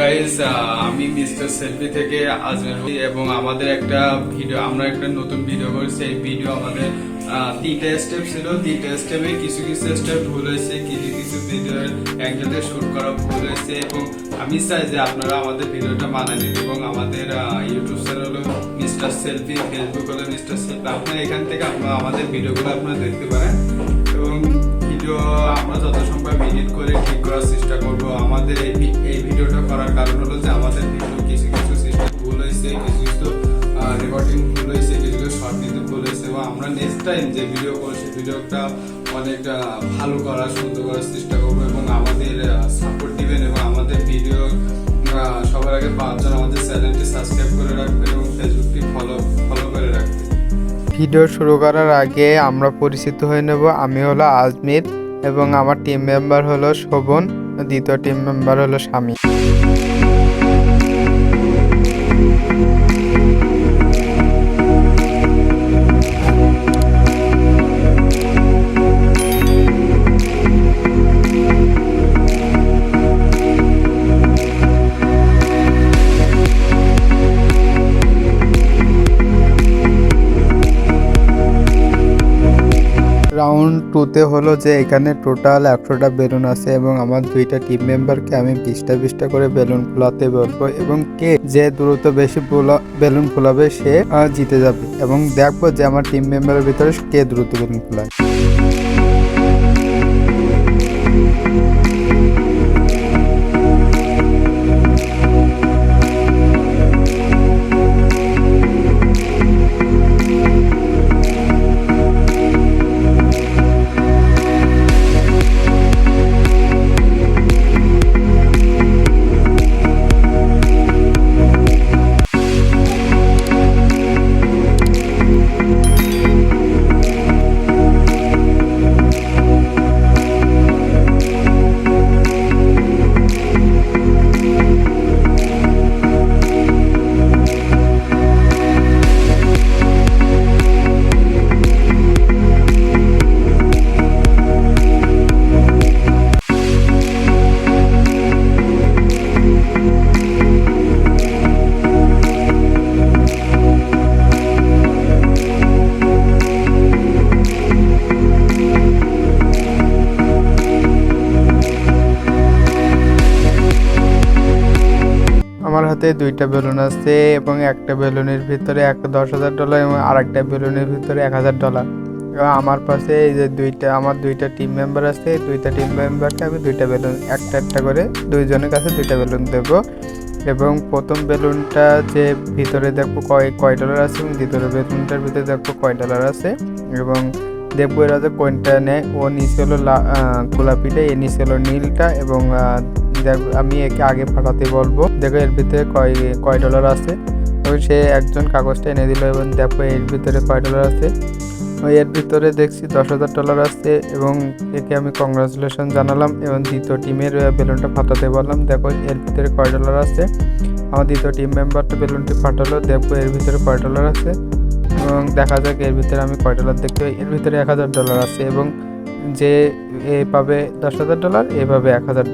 Guys, আমি mister selfie থেকে আজমের এবং আমাদের একটা ভিডিও, আমরা একটা নতুন ভিডিও করেছি। এই ভিডিও আমাদের 3টা স্টেপ ছিল। 3টা স্টেপে কিছু কিছু স্টেপ ভুল হয়েছে, কিছু কিছু ভিডিও একসাথে শুট করা ভুল হয়েছে এবং আমি চাই যে আপনারা আমাদের ভিডিওটা মানায় নিন এবং আমাদের ইউটিউব চ্যানেল হলো মিস্টার সেলফি, ফেসবুক হলো মিস্টার সেলফি। আপনারা এখান থেকে আমাদের ভিডিওগুলো আপনারা দেখতে পারেন এবং ভিডিও আমরা যত সম্ভব এডিট করে ঠিক করার চেষ্টা করব। আমাদের এই ভিডিওটা করার কারণ হলো যে আমাদের ভিডিও কিছু কিছু সিস্টেম ভুল হয়েছে, কিছু কিছু রেকর্ডিং ভুল হয়েছে, কিছু কিছু শর্ট ভিডিও ভুল হয়েছে এবং আমরা নেক্সট টাইম যে ভিডিও করছি ভিডিওটা অনেক ভালো করার, সুন্দর করার চেষ্টা করবো এবং আমাদের সাপোর্ট দিবেন এবং আমাদের ভিডিও সবার আগে পাওয়ার জন্য আমাদের চ্যানেলটি সাবস্ক্রাইব করে রাখবেন এবং ফেসবুকটি ফলো করে রাখবেন। ভিডিও শুরু করার আগে আমরা পরিচিত হয়ে নেব। আমি হলো আজমির এবং আমার টিম মেম্বার হলো শোভন, দ্বিতীয় টিম মেম্বার হলো স্বামী। রাউন্ড 2তে হলো যে এখানে টোটাল 100টা বেলুন আছে এবং আমার 2টা টিম মেম্বারকে আমি 20টা করে বেলুন ফোলাতে বলবো এবং যে দ্রুত বেশি বেলুন ফোলাবে সে জিতে যাবে এবং দেখবো যে আমার টিম মেম্বারের ভিতরে কে দ্রুত বেলুন ফোলায়। আমার হাতে 2টা বেলুন আছে এবং একটা বেলুনের ভিতরে $10,000 এবং আরেকটা বেলুনের ভিতরে $1,000 এবং আমার পাশে এই যে আমার 2টা টিম মেম্বার আছে। 2টা টিম মেম্বারকে আমি 2টা বেলুন একটা করে দুইজনের কাছে 2টা বেলুন দেব এবং প্রথম বেলুনটা যে ভিতরে দেখবো কয় ডলার আছে এবং দ্বিতীয় বেলুনটার ভিতরে দেখবো কয় ডলার আছে এবং দেখবো এরা যে কোনটা নেয়। ও নিচে হলো গোলাপিটা, এ নিচে হলো নীলটা এবং আমি একে আগে ফাটাতে বলবো। দেখো এর ভিতরে কয় ডলার আছে এবং সে একজন কাগজটা এনে দিল এবং দেখো এর ভিতরে কয় ডলার আছে। এর ভিতরে দেখছি $10,000 আছে এবং একে আমি কংগ্রাচুলেশন জানালাম এবং দ্বিতীয় টিমের বেলুনটা ফাটাতে বললাম। দেখো এর ভিতরে কয় ডলার আছে। আমার দ্বিতীয় টিম মেম্বারটা বেলুনটি ফাটালো, দেখবো এর ভিতরে কয় ডলার আছে এবং দেখা যাক এর ভিতরে আমি কয় ডলার দেখতে পাই। এর ভিতরে $1,000 আছে এবং যে এ পাবে $10,000, এ পাবে $1,000।